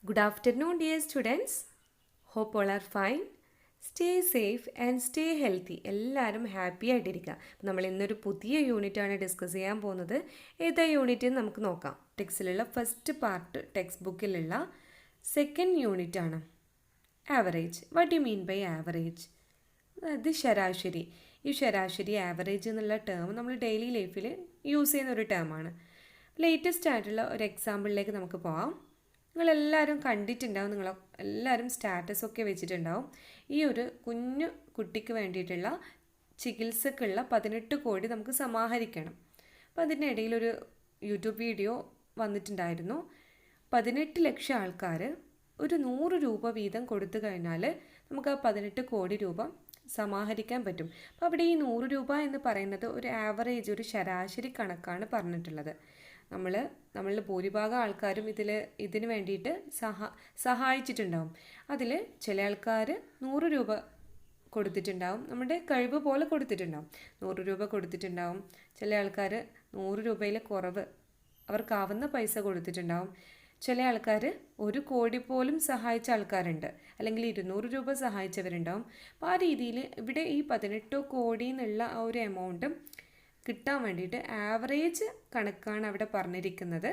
Good afternoon, dear students. Hope all are fine. Stay safe and stay healthy. എല്ലാവരും happy ആയിട്ടിരിക്കുക. നമ്മൾ ഇന്നൊരു പുതിയ യൂണിറ്റാണ് ഡിസ്കസ് ചെയ്യാൻ പോകുന്നത്. ഏതാ യൂണിറ്റ് എന്ന് നമുക്ക് നോക്കാം. ടെക്സ്റ്റിലുള്ള ഫസ്റ്റ് പാർട്ട് ടെക്സ്റ്റ് ബുക്കിലുള്ള സെക്കൻഡ് യൂണിറ്റ് ആണ്. Average. What you mean by average? അതായത് ശരാശരി. ഈ ശരാശരി ആവറേജ് എന്നുള്ള ടേം നമ്മൾ ഡെയിലി ലൈഫിൽ യൂസ് ചെയ്യുന്ന ഒരു ടേമാണ്. ലേറ്റസ്റ്റ് ആയിട്ടുള്ള ഒരു എക്സാമ്പിളിലേക്ക് നമുക്ക് പോകാം. നിങ്ങളെല്ലാവരും കണ്ടിട്ടുണ്ടാവും, എല്ലാവരും സ്റ്റാറ്റസൊക്കെ വെച്ചിട്ടുണ്ടാവും. ഈ ഒരു കുഞ്ഞു കുട്ടിക്ക് വേണ്ടിയിട്ടുള്ള ചികിത്സക്കുള്ള 18 കോടി നമുക്ക് സമാഹരിക്കണം. അപ്പോൾ അതിനിടയിലൊരു യൂട്യൂബ് വീഡിയോ വന്നിട്ടുണ്ടായിരുന്നു. 18 ലക്ഷം ആൾക്കാർ ഒരു 100 രൂപ വീതം കൊടുത്തു കഴിഞ്ഞാൽ നമുക്ക് ആ 18 കോടി രൂപ സമാഹരിക്കാൻ പറ്റും. അപ്പോൾ അവിടെ ഈ 100 രൂപ എന്ന് പറയുന്നത് ഒരു ആവറേജ്, ഒരു ശരാശരി കണക്കാണ് പറഞ്ഞിട്ടുള്ളത്. നമ്മളിൽ ഭൂരിഭാഗം ആൾക്കാരും ഇതിന് വേണ്ടിയിട്ട് സഹായിച്ചിട്ടുണ്ടാവും. അതിൽ ചില ആൾക്കാർ 100 രൂപ കൊടുത്തിട്ടുണ്ടാവും, നമ്മുടെ കഴിവ് പോലെ കൊടുത്തിട്ടുണ്ടാവും. 100 രൂപ കൊടുത്തിട്ടുണ്ടാവും. ചില ആൾക്കാർ 100 രൂപയിൽ കുറവ് അവർക്കാവുന്ന പൈസ കൊടുത്തിട്ടുണ്ടാവും. ചില ആൾക്കാർ 1 കോടി പോലും സഹായിച്ച ആൾക്കാരുണ്ട്, അല്ലെങ്കിൽ 200 രൂപ സഹായിച്ചവരുണ്ടാവും. അപ്പോൾ ആ രീതിയിൽ ഇവിടെ ഈ 18 കോടി എന്നുള്ള ആ ഒരു എമൗണ്ട് കിട്ടാൻ വേണ്ടിയിട്ട് ആവറേജ് കണക്കാണ് അവിടെ പറഞ്ഞിരിക്കുന്നത്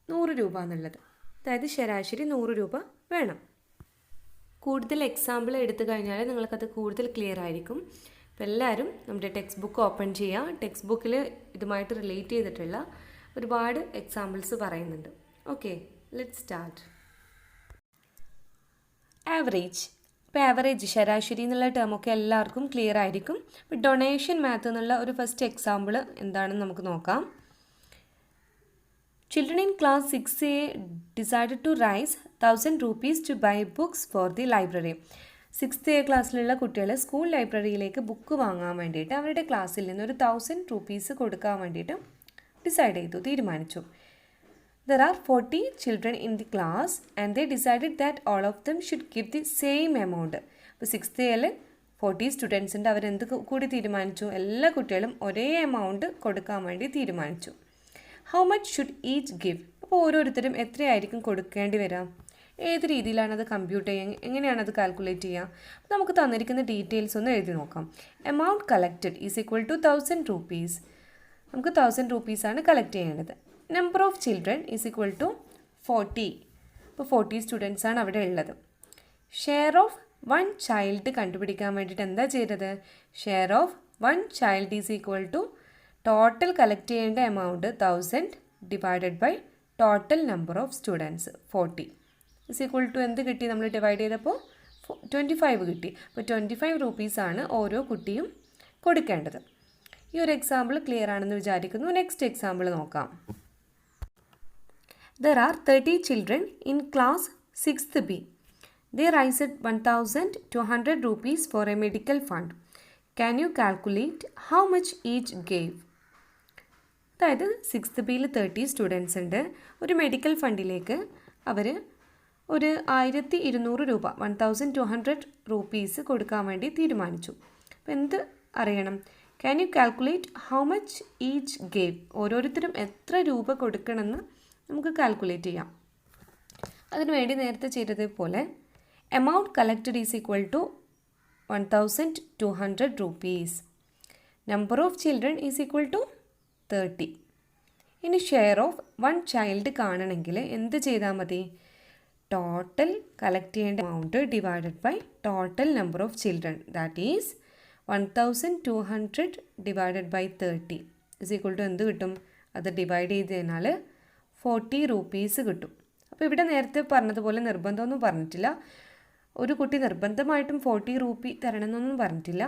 100 രൂപ എന്നുള്ളത്. അതായത് ശരാശരി 100 രൂപ വേണം. കൂടുതൽ എക്സാമ്പിൾ എടുത്തു കഴിഞ്ഞാൽ നിങ്ങൾക്കത് കൂടുതൽ ക്ലിയർ ആയിരിക്കും. അപ്പോൾ എല്ലാവരും നമ്മുടെ ടെക്സ്റ്റ് ബുക്ക് ഓപ്പൺ ചെയ്യുക. ടെക്സ്റ്റ് ബുക്കിൽ ഇതുമായിട്ട് റിലേറ്റ് ചെയ്തിട്ടുള്ള ഒരുപാട് എക്സാമ്പിൾസ് പറയുന്നുണ്ട്. Okay, let's start. ആവറേജ്. ഇപ്പോൾ ആവറേജ്, ശരാശരി എന്നുള്ള ടേമൊക്കെ എല്ലാവർക്കും ക്ലിയർ ആയിരിക്കും. ഇപ്പോൾ ഡൊണേഷൻ മാത്ത് എന്നുള്ള ഒരു ഫസ്റ്റ് എക്സാമ്പിൾ എന്താണെന്ന് നമുക്ക് നോക്കാം. Children in class 6A decided to raise 1000 rupees to buy books for the library. 6th A ക്ലാസ്സിലുള്ള കുട്ടികൾ സ്കൂൾ ലൈബ്രറിയിലേക്ക് ബുക്ക് വാങ്ങാൻ വേണ്ടിയിട്ട് അവരുടെ ക്ലാസ്സിൽ നിന്ന് ഒരു 1000 രൂപീസ് കൊടുക്കാൻ വേണ്ടിയിട്ട് തീരുമാനിച്ചു. There are 40 children in the class and they decided that all of them should give the same amount. അപ്പോൾ 6th Aയിൽ 40 സ്റ്റുഡൻസ് ഉണ്ട്. അവരെന്ത് കൂടി തീരുമാനിച്ചു? എല്ലാ കുട്ടികളും ഒരേ എമൗണ്ട് കൊടുക്കാൻ വേണ്ടി തീരുമാനിച്ചു. How much should each give? അപ്പോൾ ഓരോരുത്തരും എത്രയായിരിക്കും കൊടുക്കേണ്ടി വരാം? ഏത് രീതിയിലാണത് കമ്പ്യൂട്ട് ചെയ്യുക, എങ്ങനെയാണത് കാൽക്കുലേറ്റ് ചെയ്യുക? അപ്പോൾ നമുക്ക് തന്നിരിക്കുന്ന ഡീറ്റെയിൽസ് ഒന്ന് എഴുതി നോക്കാം. Amount collected is equal to 1000 rupees. നമുക്ക് 1000 രൂപീസാണ് കളക്ട് ചെയ്യേണ്ടത്. Number of children is equal to 40. ഇപ്പോൾ 40 സ്റ്റുഡൻസ് ആണ് അവിടെ ഉള്ളത്. ഷെയർ ഓഫ് 1 ചൈൽഡ് കണ്ടുപിടിക്കാൻ വേണ്ടിയിട്ട് എന്താ ചെയ്തത്? Share of 1 child is equal to total collect ചെയ്യേണ്ട amount 1000 divided by total number of students 40 is equal to എന്ത് കിട്ടി? നമ്മൾ ഡിവൈഡ് ചെയ്തപ്പോൾ 25 കിട്ടി. അപ്പോൾ 25 രൂപീസാണ് ഓരോ കുട്ടിയും കൊടുക്കേണ്ടത്. ഈ ഒരു എക്സാമ്പിൾ ക്ലിയർ ആണെന്ന് വിചാരിക്കുന്നു. നെക്സ്റ്റ് എക്സാമ്പിൾ നോക്കാം. There are 30 children in class 6th B. They raised 1200 rupees for a medical fund. Can you calculate how much each gave? അതായത് 6th Bയിൽ 30 സ്റ്റുഡൻസ് ഉണ്ട്. ഒരു മെഡിക്കൽ ഫണ്ടിലേക്ക് അവർ ഒരു 1200 രൂപ 1200 രൂപീസ് കൊടുക്കാൻ വേണ്ടി തീരുമാനിച്ചു. അപ്പോൾ എന്ത് അറിയണം? Can you calculate how much each gave? ഓരോരുത്തരും എത്ര രൂപ കൊടുക്കണമെന്ന് നമുക്ക് കാൽക്കുലേറ്റ് ചെയ്യാം. അതിനുവേണ്ടി നേരത്തെ ചെയ്തതുപോലെ amount collected is equal to 1200 rupees. Number of children is equal to 30. ഇനി ഷെയർ ഓഫ് 1 ചൈൽഡ് കാണണമെങ്കിൽ എന്ത് ചെയ്താൽ മതി? ടോട്ടൽ കളക്ട് ചെയ്യേണ്ട amount divided by total number of children, that is 1200 divided by 30 is equal to എന്ത് കിട്ടും? അത് divide ചെയ്ത് കഴിഞ്ഞാൽ 40 രൂപീസ് കിട്ടും. അപ്പോൾ ഇവിടെ നേരത്തെ പറഞ്ഞതുപോലെ നിർബന്ധമൊന്നും പറഞ്ഞിട്ടില്ല. ഒരു കുട്ടി നിർബന്ധമായിട്ടും 40 രൂപ തരണമെന്നൊന്നും പറഞ്ഞിട്ടില്ല.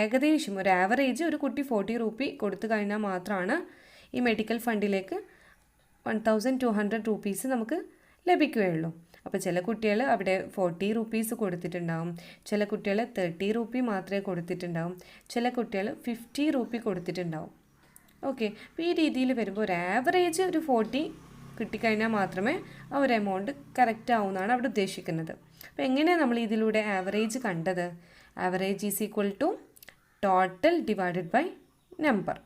ഏകദേശം ഒരു ആവറേജ് ഒരു കുട്ടി 40 രൂപ കൊടുത്തു കഴിഞ്ഞാൽ മാത്രമാണ് ഈ മെഡിക്കൽ ഫണ്ടിലേക്ക് 1200 രൂപീസ് നമുക്ക് ലഭിക്കുകയുള്ളൂ. അപ്പോൾ ചില കുട്ടികൾ അവിടെ 40 രൂപീസ് കൊടുത്തിട്ടുണ്ടാവും, ചില കുട്ടികൾ 30 രൂപ മാത്രമേ കൊടുത്തിട്ടുണ്ടാവും, ചില കുട്ടികൾ 50 രൂപ കൊടുത്തിട്ടുണ്ടാവും. ഓക്കെ, അപ്പോൾ ഈ രീതിയിൽ വരുമ്പോൾ ഒരു ആവറേജ് ഒരു 40 കിട്ടിക്കഴിഞ്ഞാൽ മാത്രമേ ആ ഒരു എമൗണ്ട് കറക്റ്റ് ആവുമെന്നാണ് അവിടെ ഉദ്ദേശിക്കുന്നത്. അപ്പോൾ എങ്ങനെയാണ് നമ്മൾ ഇതിലൂടെ ആവറേജ് കണ്ടത്? Average is equal to total divided by number.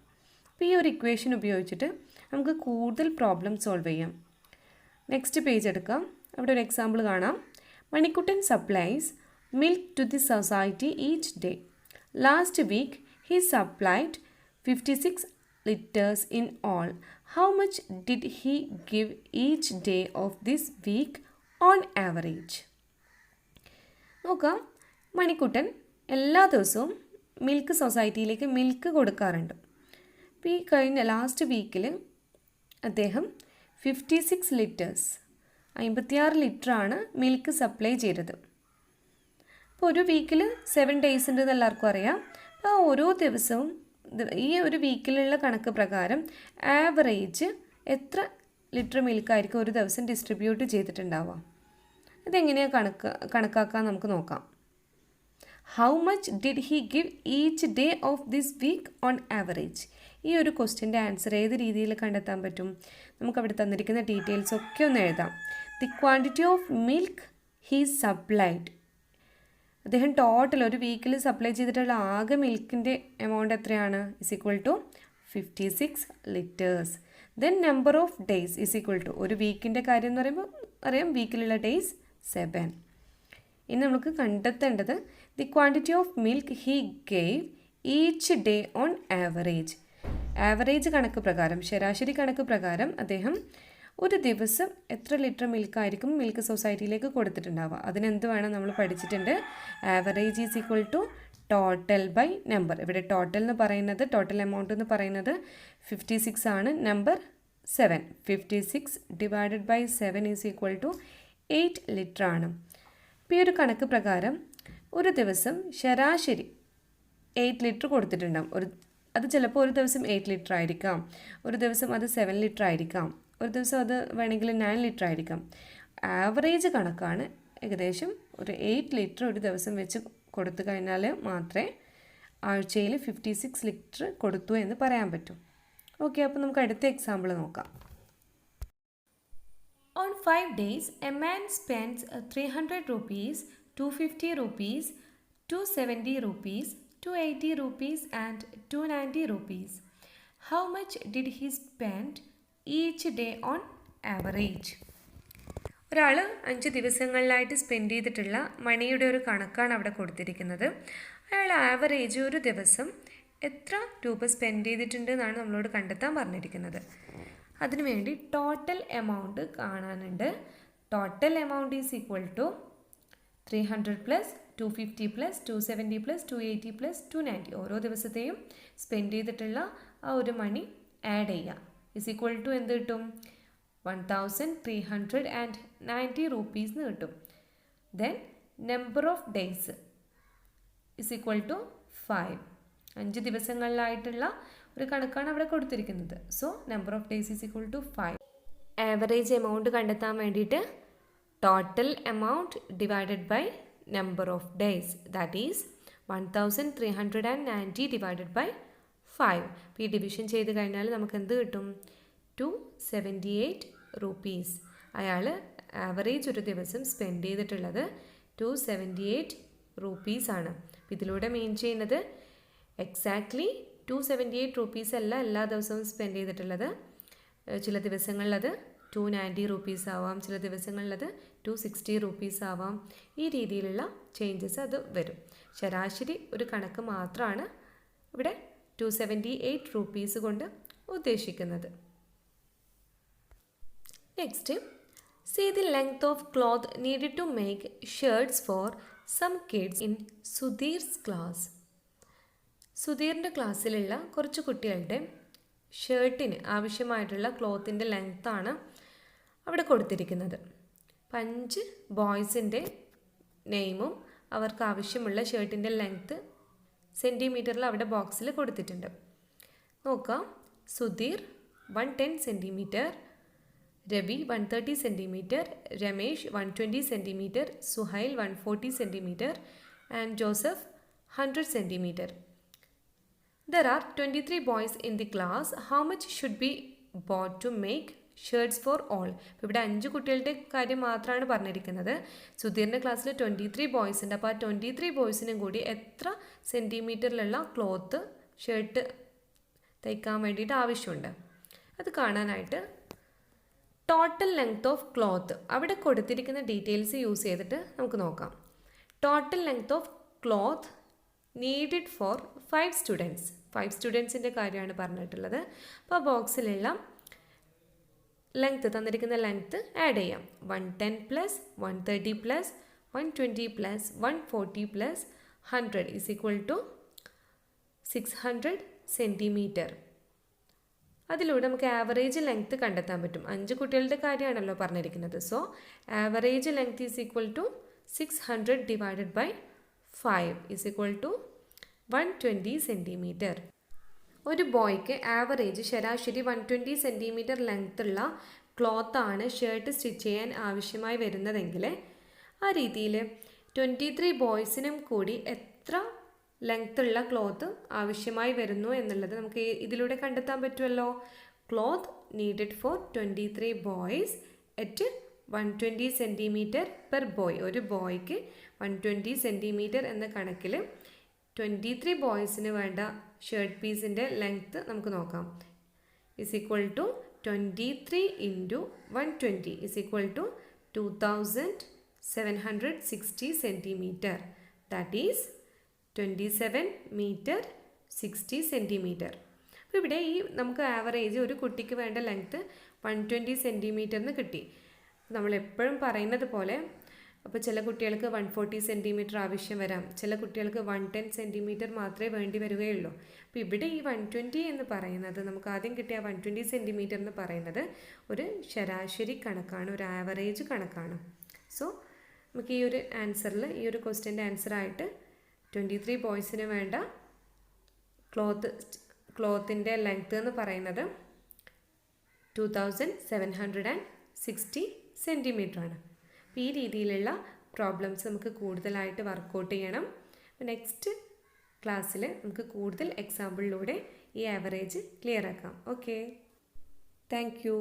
അപ്പോൾ ഈ ഒരു ഇക്വേഷൻ ഉപയോഗിച്ചിട്ട് നമുക്ക് കൂടുതൽ പ്രോബ്ലം സോൾവ് ചെയ്യാം. നെക്സ്റ്റ് പേജ് എടുക്കാം. അവിടെ ഒരു എക്സാമ്പിൾ കാണാം. Manikuttan supplies milk to the society each day. Last week he supplied 56 liters in all. How much did he give each day of this week on average? നോക്കാം. മണിക്കുട്ടൻ എല്ലാ ദിവസവും milk സൊസൈറ്റിയിലേക്ക് milk കൊടുക്കാറുണ്ട്. അപ്പോൾ ഈ കഴിഞ്ഞ ലാസ്റ്റ് വീക്കിൽ അദ്ദേഹം 56 ലിറ്റേഴ്സ് 56 ലിറ്ററാണ് മിൽക്ക് സപ്ലൈ ചെയ്തത്. അപ്പോൾ ഒരു വീക്കിൽ 7 days ഉണ്ടെന്ന് എല്ലാവർക്കും അറിയാം. അപ്പോൾ ഓരോ ദിവസവും ഈ ഒരു വീക്കിലുള്ള കണക്ക് പ്രകാരം ആവറേജ് എത്ര ലിറ്റർ മിൽക്കായിരിക്കും ഒരു ദിവസം ഡിസ്ട്രിബ്യൂട്ട് ചെയ്തിട്ടുണ്ടാവുക. ഇതെങ്ങനെയാണ് കണക്കാക്കാൻ നമുക്ക് നോക്കാം. How much did he give each day of this week on average? ഈ ഒരു ക്വസ്റ്റ്യൻ്റെ ആൻസർ ഏത് രീതിയിൽ കണ്ടെത്താൻ പറ്റും? നമുക്കവിടെ തന്നിരിക്കുന്ന ഡീറ്റെയിൽസ് ഒക്കെ ഒന്ന് എഴുതാം. The quantity of milk he supplied. അദ്ദേഹം ടോട്ടൽ ഒരു വീക്കിൽ സപ്ലൈ ചെയ്തിട്ടുള്ള ആകെ മിൽക്കിൻ്റെ എമൗണ്ട് എത്രയാണ്? Is equal to 56 litres. Then number of days is equal to, ഒരു വീക്കിൻ്റെ കാര്യം എന്ന് പറയുമ്പോൾ അറിയാം വീക്കിലുള്ള ഡേയ്സ് 7. ഇനി നമുക്ക് കണ്ടെത്തേണ്ടത് the quantity of milk he gave each day on average. Average കണക്ക് പ്രകാരം, ശരാശരി കണക്ക് പ്രകാരം അദ്ദേഹം ഒരു ദിവസം എത്ര ലിറ്റർ മിൽക്കായിരിക്കും മിൽക്ക് സൊസൈറ്റിയിലേക്ക് കൊടുത്തിട്ടുണ്ടാവുക. അതിനെന്ത് വേണം നമ്മൾ പഠിച്ചിട്ടുണ്ട്. Average is equal to total by number. ഇവിടെ ടോട്ടൽ എന്ന് പറയുന്നത്, ടോട്ടൽ എമൗണ്ട് എന്ന് പറയുന്നത് 56 ആണ്. Number 7, 56 divided by 7 is equal to 8 litre ആണ്. ഇപ്പോൾ ഈ ഒരു കണക്ക് പ്രകാരം ഒരു ദിവസം ശരാശരി 8 ലിറ്റർ കൊടുത്തിട്ടുണ്ടാകും. അത് ചിലപ്പോൾ ഒരു ദിവസം 8 ലിറ്റർ ആയിരിക്കാം, ഒരു ദിവസം അത് 7 ലിറ്റർ ആയിരിക്കാം, ഒരു ദിവസം അത് വേണമെങ്കിൽ 9 ലിറ്റർ ആയിരിക്കാം. ആവറേജ് കണക്കാണ്. ഏകദേശം ഒരു 8 ലിറ്റർ ഒരു ദിവസം വെച്ച് കൊടുത്തു കഴിഞ്ഞാൽ മാത്രമേ ആഴ്ചയിൽ 56 ലിറ്റർ കൊടുത്തു എന്ന് പറയാൻ പറ്റൂ. ഓക്കെ, അപ്പോൾ നമുക്ക് അടുത്ത എക്സാമ്പിൾ നോക്കാം. On 5 days, a man spends 300 rupees, 250 rupees, 270 rupees, 280 rupees and 290 rupees. How much did he spend each day on average? ഒരാൾ 5 ദിവസങ്ങളിലായിട്ട് സ്പെൻഡ് ചെയ്തിട്ടുള്ള മണിയുടെ ഒരു കണക്കാണ് അവിടെ കൊടുത്തിരിക്കുന്നത്. അയാൾ ആവറേജ് ഒരു ദിവസം എത്ര രൂപ സ്പെൻഡ് ചെയ്തിട്ടുണ്ട് എന്നാണ് നമ്മളോട് കണ്ടെത്താൻ പറഞ്ഞിരിക്കുന്നത്. അതിനുവേണ്ടി ടോട്ടൽ എമൗണ്ട് കാണാനുണ്ട്. Total amount is equal to 300 plus 250 plus 270 plus 280 plus 290. ഓരോ ദിവസത്തെയും സ്പെൻഡ് ചെയ്തിട്ടുള്ള ആ ഒരു മണി ആഡ് ചെയ്യുക. ഈസ് ഈക്വൽ ടു എന്ത് കിട്ടും? 1390 rupees എന്ന് കിട്ടും. Then number of days is equal to 5. 5 ദിവസങ്ങളിലായിട്ടുള്ള ഒരു കണക്കാണ് അവിടെ കൊടുത്തിരിക്കുന്നത്. So number of days is equal to 5. Average amount കണ്ടെത്താൻ വേണ്ടിയിട്ട് total amount divided by number of days, that is 1390 divided by 5. അപ്പോൾ ഈ ഡിവിഷൻ ചെയ്ത് കഴിഞ്ഞാൽ നമുക്ക് എന്ത് കിട്ടും? 278 rupees. അയാൾ ആവറേജ് ഒരു ദിവസം സ്പെൻഡ് ചെയ്തിട്ടുള്ളത് 278 rupees ആണ്. അപ്പോൾ ഇതിലൂടെ മീൻ ചെയ്യുന്നത് എക്സാക്ട്ലി 278 rupees അല്ല എല്ലാ ദിവസവും സ്പെൻഡ് ചെയ്തിട്ടുള്ളത്. ചില ദിവസങ്ങളിലത് 290 rupees ആവാം, ചില ദിവസങ്ങളിലത് 260 rupees ആവാം. ഈ രീതിയിലുള്ള ചേഞ്ചസ് അത് വരും. ശരാശരി ഒരു കണക്ക് മാത്രമാണ് ഇവിടെ 278 rupees കൊണ്ട് ഉദ്ദേശിക്കുന്നത്. Next, see the length of cloth needed to make shirts for some kids in Sudhir's class. സുധീറിൻ്റെ ക്ലാസ്സിലുള്ള കുറച്ച് കുട്ടികളുടെ ഷർട്ടിന് ആവശ്യമായിട്ടുള്ള ക്ലോത്തിൻ്റെ ലെങ്ത്താണ് അവിടെ കൊടുത്തിരിക്കുന്നത്. 5 ബോയ്സിൻ്റെ നെയിമും അവർക്ക് ആവശ്യമുള്ള ഷർട്ടിൻ്റെ ലെങ്ത്ത് സെൻറ്റിമീറ്ററിൽ അവിടെ ബോക്സിൽ കൊടുത്തിട്ടുണ്ട്. നോക്കാം. Sudheer 110 cm, Ravi 130 cm, Ramesh 120 cm, Suhail 140 cm and Joseph 100 cm. There are 23 boys in the class. How much should be bought to make shirts for all? ഇപ്പോൾ ഇവിടെ 5 കുട്ടികളുടെ കാര്യം മാത്രമാണ് പറഞ്ഞിരിക്കുന്നത്. സുധീറിൻ്റെ ക്ലാസ്സിൽ 23 ബോയ്സ് ഉണ്ട്. അപ്പോൾ ആ 23 ബോയ്സിനും കൂടി എത്ര സെൻറ്റിമീറ്ററിലുള്ള ക്ലോത്ത് ഷർട്ട് തയ്ക്കാൻ വേണ്ടിയിട്ട് ആവശ്യമുണ്ട്? അത് കാണാനായിട്ട് ടോട്ടൽ ലെങ്ത് ഓഫ് ക്ലോത്ത് അവിടെ കൊടുത്തിരിക്കുന്ന ഡീറ്റെയിൽസ് യൂസ് ചെയ്തിട്ട് നമുക്ക് നോക്കാം. Total length of cloth needed for 5 students. 5 സ്റ്റുഡൻസിൻ്റെ കാര്യമാണ് പറഞ്ഞിട്ടുള്ളത്. അപ്പോൾ ആ ബോക്സിലുള്ള ലെങ്ത്ത് തന്നിരിക്കുന്ന ലെങ്ത്ത് ആഡ് ചെയ്യാം. 110 plus 130 plus 120 plus 140 plus 100 is equal to 600 centimetre. അതിലൂടെ നമുക്ക് ആവറേജ് ലെങ്ത്ത് കണ്ടെത്താൻ പറ്റും. 5 കുട്ടികളുടെ കാര്യമാണല്ലോ പറഞ്ഞിരിക്കുന്നത്. So average length is equal to 600 divided by 5 is equal to 120 centimetre. ഒരു ബോയ്ക്ക് ആവറേജ് ശരാശരി 120 സെൻറ്റിമീറ്റർ ലെങ്ത്തുള്ള ക്ലോത്താണ് ഷർട്ട് സ്റ്റിച്ച് ചെയ്യാൻ ആവശ്യമായി വരുന്നതെങ്കിൽ ആ രീതിയിൽ 23 ബോയ്സിനും കൂടി എത്ര ലെങ്ത്തുള്ള ക്ലോത്ത് ആവശ്യമായി വരുന്നു എന്നുള്ളത് നമുക്ക് ഇതിലൂടെ കണ്ടെത്താൻ പറ്റുമല്ലോ. Cloth needed four 23 boys at 120 centimetre per boy. ഒരു ബോയ്ക്ക് 120 സെൻറ്റിമീറ്റർ എന്ന കണക്കിൽ 23 ബോയ്സിന് വേണ്ട ഷർട്ട് പീസിൻ്റെ ലെങ്ത്ത് നമുക്ക് നോക്കാം. Is equal to 23 into 120 is equal to 2760 centimetre. That is 27 metre 60 centimetre. അപ്പോൾ ഇവിടെ ഈ നമുക്ക് ആവറേജ് ഒരു കുട്ടിക്ക് വേണ്ട ലെങ്ത്ത് 120 സെൻറ്റിമീറ്ററിന് കിട്ടി. നമ്മളെപ്പോഴും പറയുന്നത് പോലെ അപ്പോൾ ചില കുട്ടികൾക്ക് 140 സെൻറ്റിമീറ്റർ ആവശ്യം വരാം, ചില കുട്ടികൾക്ക് 110 സെൻറ്റിമീറ്റർ മാത്രമേ വേണ്ടി വരികയുള്ളൂ. അപ്പോൾ ഇവിടെ ഈ 120 എന്ന് പറയുന്നത് നമുക്ക് ആദ്യം കിട്ടിയ 120 സെൻറ്റിമീറ്റർ എന്ന് പറയുന്നത് ഒരു ശരാശരി കണക്കാണ്, ഒരു ആവറേജ് കണക്കാണ്. സോ നമുക്ക് ഈ ഒരു ആൻസറിൽ ഈ ഒരു ക്വസ്റ്റ്യൻ്റെ ആൻസറായിട്ട് 23 ബോയ്സിന് വേണ്ട ക്ലോത്തിൻ്റെ ലെങ്ത്ത് എന്ന് പറയുന്നത് 2760 സെൻറ്റിമീറ്റർ ആണ്. അപ്പോൾ ഈ രീതിയിലുള്ള പ്രോബ്ലംസ് നമുക്ക് കൂടുതലായിട്ട് വർക്കൗട്ട് ചെയ്യണം. നെക്സ്റ്റ് ക്ലാസ്സിൽ നമുക്ക് കൂടുതൽ എക്സാമ്പിളിലൂടെ ഈ ആവറേജ് ക്ലിയർ ആക്കാം. Okay, thank you.